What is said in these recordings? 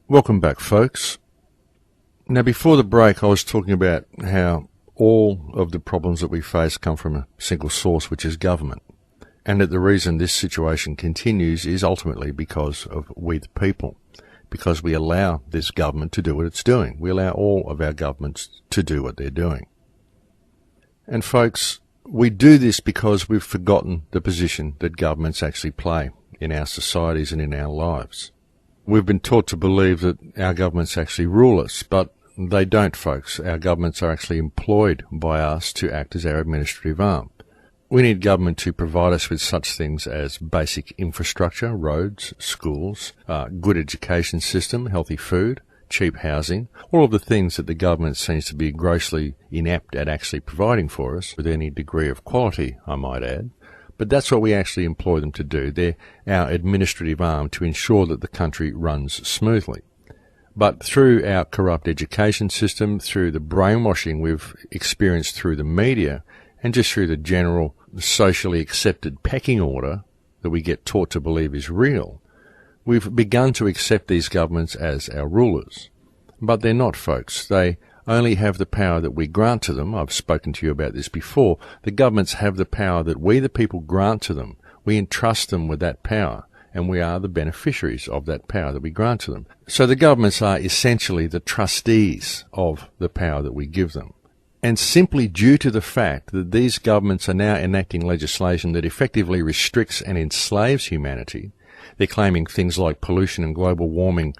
Welcome back, folks. Now, before the break, I was talking about how all of the problems that we face come from a single source, which is government, and that the reason this situation continues is ultimately because of we the people, because we allow this government to do what it's doing. We allow all of our governments to do what they're doing. And folks, we do this because we've forgotten the position that governments actually play in our societies and in our lives. We've been taught to believe that our governments actually rule us, but they don't, folks. Our governments are actually employed by us to act as our administrative arm. We need government to provide us with such things as basic infrastructure, roads, schools, good education system, healthy food, cheap housing, all of the things that the government seems to be grossly inept at actually providing for us, with any degree of quality, I might add. But that's what we actually employ them to do. They're our administrative arm to ensure that the country runs smoothly. But through our corrupt education system, through the brainwashing we've experienced through the media, and just through the general socially accepted pecking order that we get taught to believe is real, we've begun to accept these governments as our rulers. But they're not, folks. They only have the power that we grant to them. I've spoken to you about this before. The governments have the power that we, the people, grant to them. We entrust them with that power, and we are the beneficiaries of that power that we grant to them. So the governments are essentially the trustees of the power that we give them. And simply due to the fact that these governments are now enacting legislation that effectively restricts and enslaves humanity, they're claiming things like pollution and global warming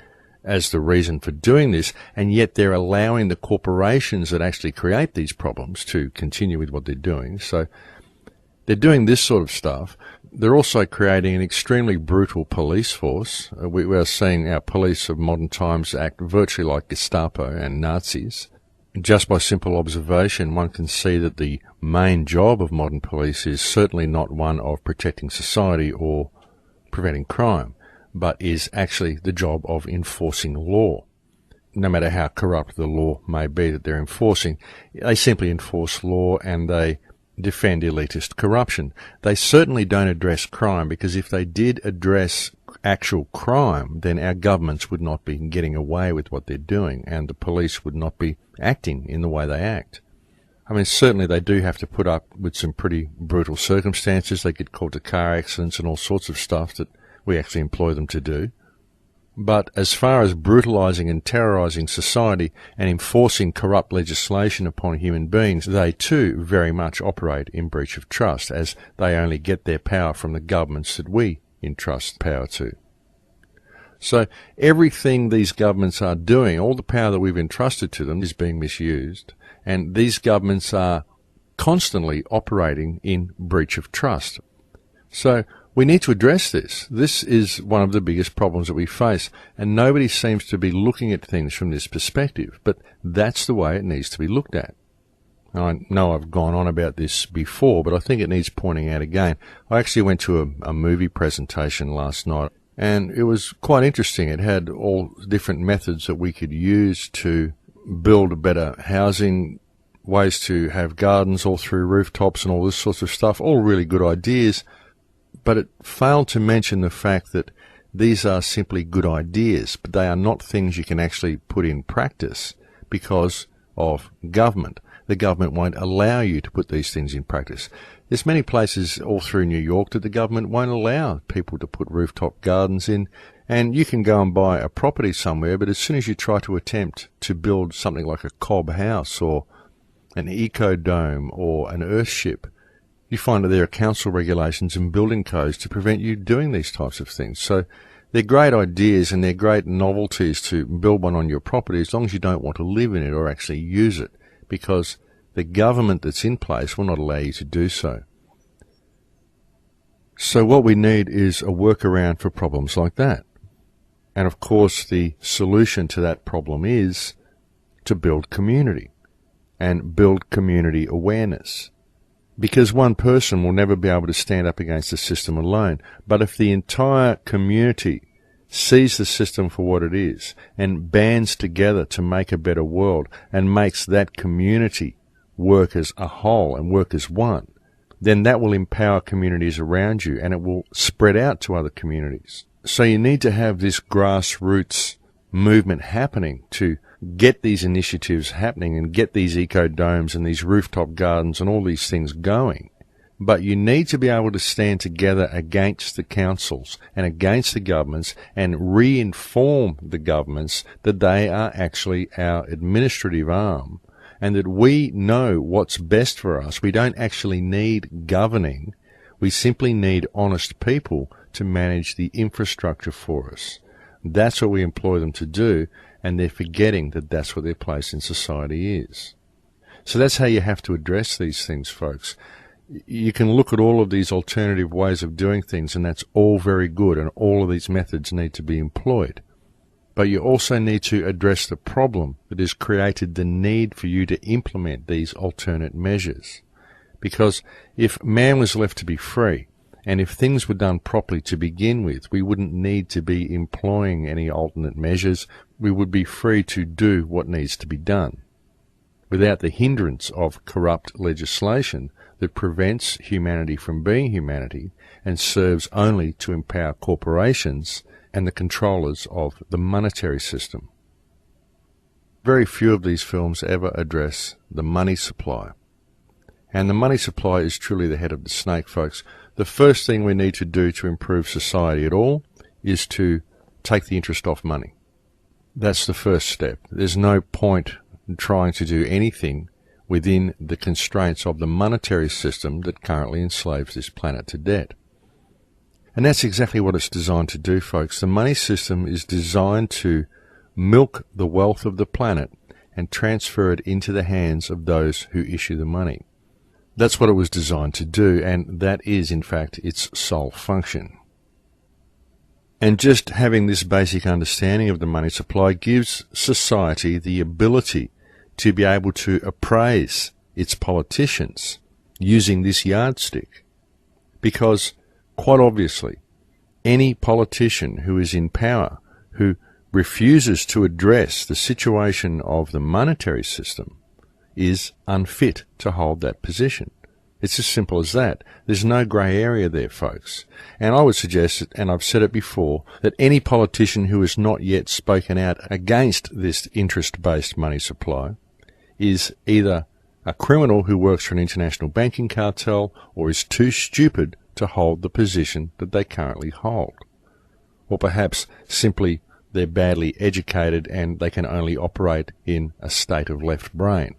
as the reason for doing this, and yet they're allowing the corporations that actually create these problems to continue with what they're doing. So they're doing this sort of stuff. They're also creating an extremely brutal police force. We are seeing our police of modern times act virtually like Gestapo and Nazis. Just by simple observation, one can see that the main job of modern police is certainly not one of protecting society or preventing crime, but is actually the job of enforcing law. No matter how corrupt the law may be that they're enforcing, they simply enforce law and they defend elitist corruption. They certainly don't address crime, because if they did address actual crime, then our governments would not be getting away with what they're doing, and the police would not be acting in the way they act. I mean, certainly they do have to put up with some pretty brutal circumstances. They get caught to car accidents and all sorts of stuff that we actually employ them to do. But as far as brutalizing and terrorizing society and enforcing corrupt legislation upon human beings, they too very much operate in breach of trust, as they only get their power from the governments that we entrust power to. So everything these governments are doing, all the power that we've entrusted to them, is being misused, and these governments are constantly operating in breach of trust. So we need to address this. This is one of the biggest problems that we face, and nobody seems to be looking at things from this perspective, but that's the way it needs to be looked at. I know I've gone on about this before, but I think it needs pointing out again. I actually went to a movie presentation last night, and it was quite interesting. It had all different methods that we could use to build better housing, ways to have gardens all through rooftops and all this sorts of stuff, all really good ideas. But it failed to mention the fact that these are simply good ideas, but they are not things you can actually put in practice because of government. The government won't allow you to put these things in practice. There's many places all through New York that the government won't allow people to put rooftop gardens in, and you can go and buy a property somewhere, but as soon as you try to attempt to build something like a cob house or an eco-dome or an earthship, you find that there are council regulations and building codes to prevent you doing these types of things. So they're great ideas and they're great novelties to build one on your property, as long as you don't want to live in it or actually use it, because the government that's in place will not allow you to do so. So what we need is a workaround for problems like that. And of course the solution to that problem is to build community and build community awareness. Because one person will never be able to stand up against the system alone. But if the entire community sees the system for what it is and bands together to make a better world and makes that community work as a whole and work as one, then that will empower communities around you and it will spread out to other communities. So you need to have this grassroots movement happening to get these initiatives happening and get these eco-domes and these rooftop gardens and all these things going. But you need to be able to stand together against the councils and against the governments and re-inform the governments that they are actually our administrative arm and that we know what's best for us. We don't actually need governing. We simply need honest people to manage the infrastructure for us. That's what we employ them to do, and they're forgetting that that's what their place in society is. So that's how you have to address these things, folks. You can look at all of these alternative ways of doing things, and that's all very good, and all of these methods need to be employed. But you also need to address the problem that has created the need for you to implement these alternate measures. Because if man was left to be free, and if things were done properly to begin with, we wouldn't need to be employing any alternate measures. We would be free to do what needs to be done, without the hindrance of corrupt legislation that prevents humanity from being humanity and serves only to empower corporations and the controllers of the monetary system. Very few of these films ever address the money supply. And the money supply is truly the head of the snake, folks. The first thing we need to do to improve society at all is to take the interest off money. That's the first step. There's no point in trying to do anything within the constraints of the monetary system that currently enslaves this planet to debt. And that's exactly what it's designed to do, folks. The money system is designed to milk the wealth of the planet and transfer it into the hands of those who issue the money. That's what it was designed to do, and that is, in fact, its sole function. And just having this basic understanding of the money supply gives society the ability to be able to appraise its politicians using this yardstick. Because, quite obviously, any politician who is in power, who refuses to address the situation of the monetary system, is unfit to hold that position. It's as simple as that. There's no grey area there, folks. And I would suggest, and I've said it before, that any politician who has not yet spoken out against this interest-based money supply is either a criminal who works for an international banking cartel or is too stupid to hold the position that they currently hold. Or perhaps simply they're badly educated and they can only operate in a state of left brain.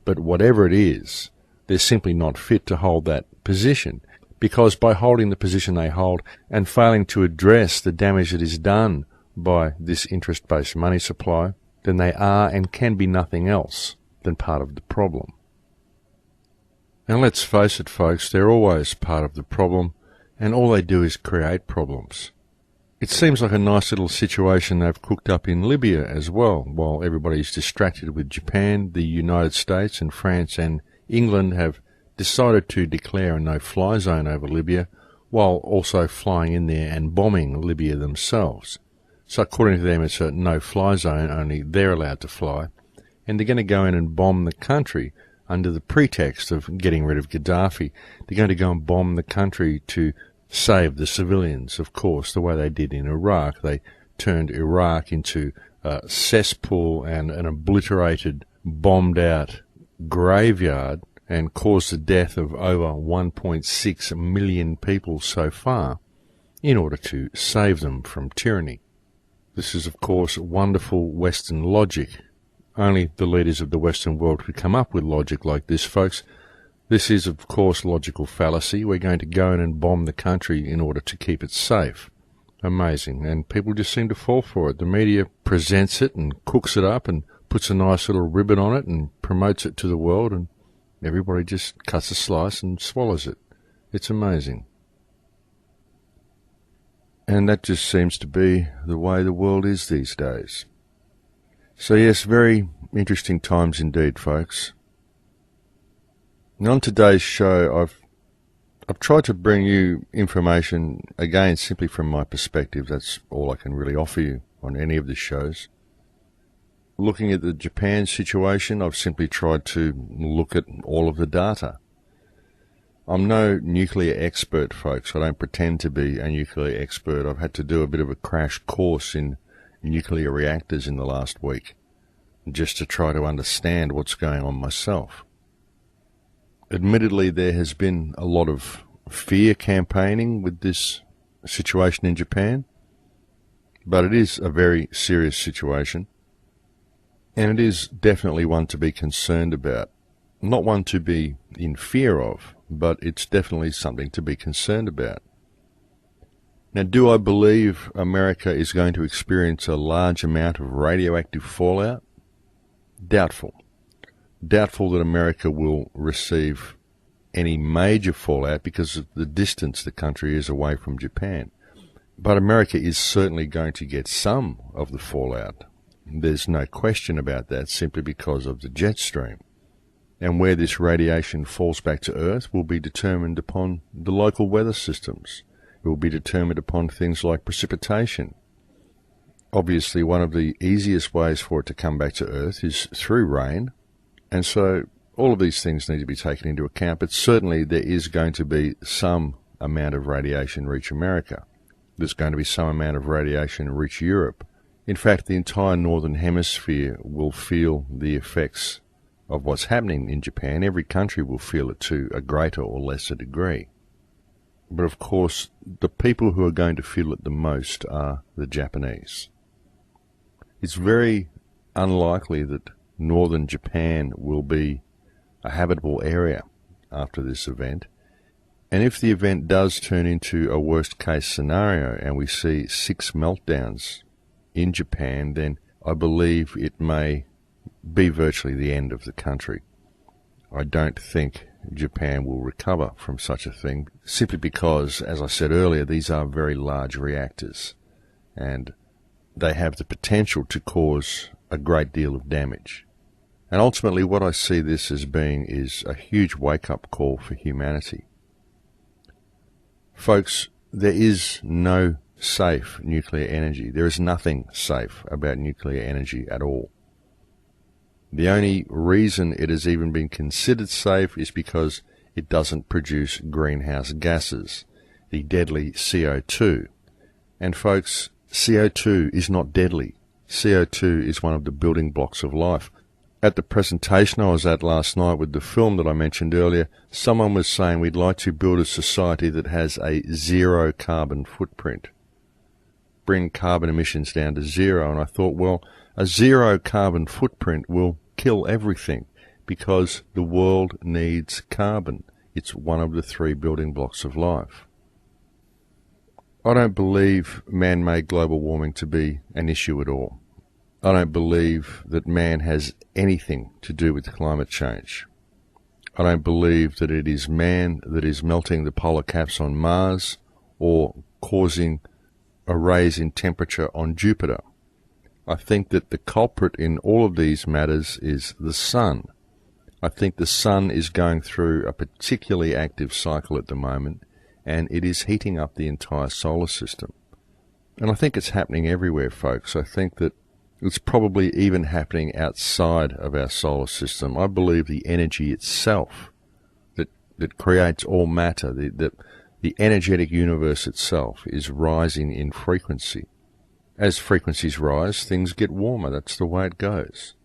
But whatever it is, they're simply not fit to hold that position, because by holding the position they hold and failing to address the damage that is done by this interest-based money supply, then they are and can be nothing else than part of the problem. And let's face it, folks, they're always part of the problem, and all they do is create problems. It seems like a nice little situation they've cooked up in Libya as well, while everybody's distracted with Japan, the United States and France and England have decided to declare a no-fly zone over Libya, while also flying in there and bombing Libya themselves. So according to them, it's a no-fly zone, only they're allowed to fly, and they're going to go in and bomb the country under the pretext of getting rid of Gaddafi. They're going to go and bomb the country to save the civilians, of course, the way they did in Iraq. They turned Iraq into a cesspool and an obliterated, bombed-out graveyard and caused the death of over 1.6 million people so far in order to save them from tyranny. This is, of course, wonderful Western logic. Only the leaders of the Western world could come up with logic like this, folks. This is, of course, logical fallacy. We're going to go in and bomb the country in order to keep it safe. Amazing. And people just seem to fall for it. The media presents it and cooks it up and puts a nice little ribbon on it and promotes it to the world, and everybody just cuts a slice and swallows it. It's amazing. And that just seems to be the way the world is these days. So yes, very interesting times indeed, folks. And on today's show, I've tried to bring you information, again, simply from my perspective. That's all I can really offer you on any of the shows. Looking at the Japan situation, I've simply tried to look at all of the data. I'm no nuclear expert, folks. I don't pretend to be a nuclear expert. I've had to do a bit of a crash course in nuclear reactors in the last week, just to try to understand what's going on myself. Admittedly, there has been a lot of fear campaigning with this situation in Japan, but it is a very serious situation, and it is definitely one to be concerned about. Not one to be in fear of, but it's definitely something to be concerned about. Now, do I believe America is going to experience a large amount of radioactive fallout? Doubtful. Doubtful that America will receive any major fallout because of the distance the country is away from Japan. But America is certainly going to get some of the fallout. There's no question about that, simply because of the jet stream. And where this radiation falls back to Earth will be determined upon the local weather systems. It will be determined upon things like precipitation. Obviously, one of the easiest ways for it to come back to Earth is through rain, and so all of these things need to be taken into account, but certainly there is going to be some amount of radiation reach America. There's going to be some amount of radiation reach Europe. In fact, the entire Northern Hemisphere will feel the effects of what's happening in Japan. Every country will feel it to a greater or lesser degree. But of course, the people who are going to feel it the most are the Japanese. It's very unlikely that northern Japan will be a habitable area after this event. And if the event does turn into a worst-case scenario and we see 6 meltdowns in Japan, then I believe it may be virtually the end of the country. I don't think Japan will recover from such a thing, simply because, as I said earlier, these are very large reactors, and they have the potential to cause a great deal of damage. And ultimately what I see this as being is a huge wake-up call for humanity. Folks, there is no safe nuclear energy. There is nothing safe about nuclear energy at all. The only reason it has even been considered safe is because it doesn't produce greenhouse gases, the deadly CO2. And folks, CO2 is not deadly. CO2 is one of the building blocks of life. At the presentation I was at last night with the film that I mentioned earlier, someone was saying we'd like to build a society that has a zero carbon footprint. Bring carbon emissions down to zero. And I thought, well, a zero carbon footprint will kill everything because the world needs carbon. It's one of the 3 building blocks of life. I don't believe man-made global warming to be an issue at all. I don't believe that man has anything to do with climate change. I don't believe that it is man that is melting the polar caps on Mars or causing a raise in temperature on Jupiter. I think that the culprit in all of these matters is the sun. I think the sun is going through a particularly active cycle at the moment, and it is heating up the entire solar system. And I think it's happening everywhere, folks. I think that it's probably even happening outside of our solar system. I believe the energy itself that creates all matter, the energetic universe itself, is rising in frequency. As frequencies rise, things get warmer. That's the way it goes.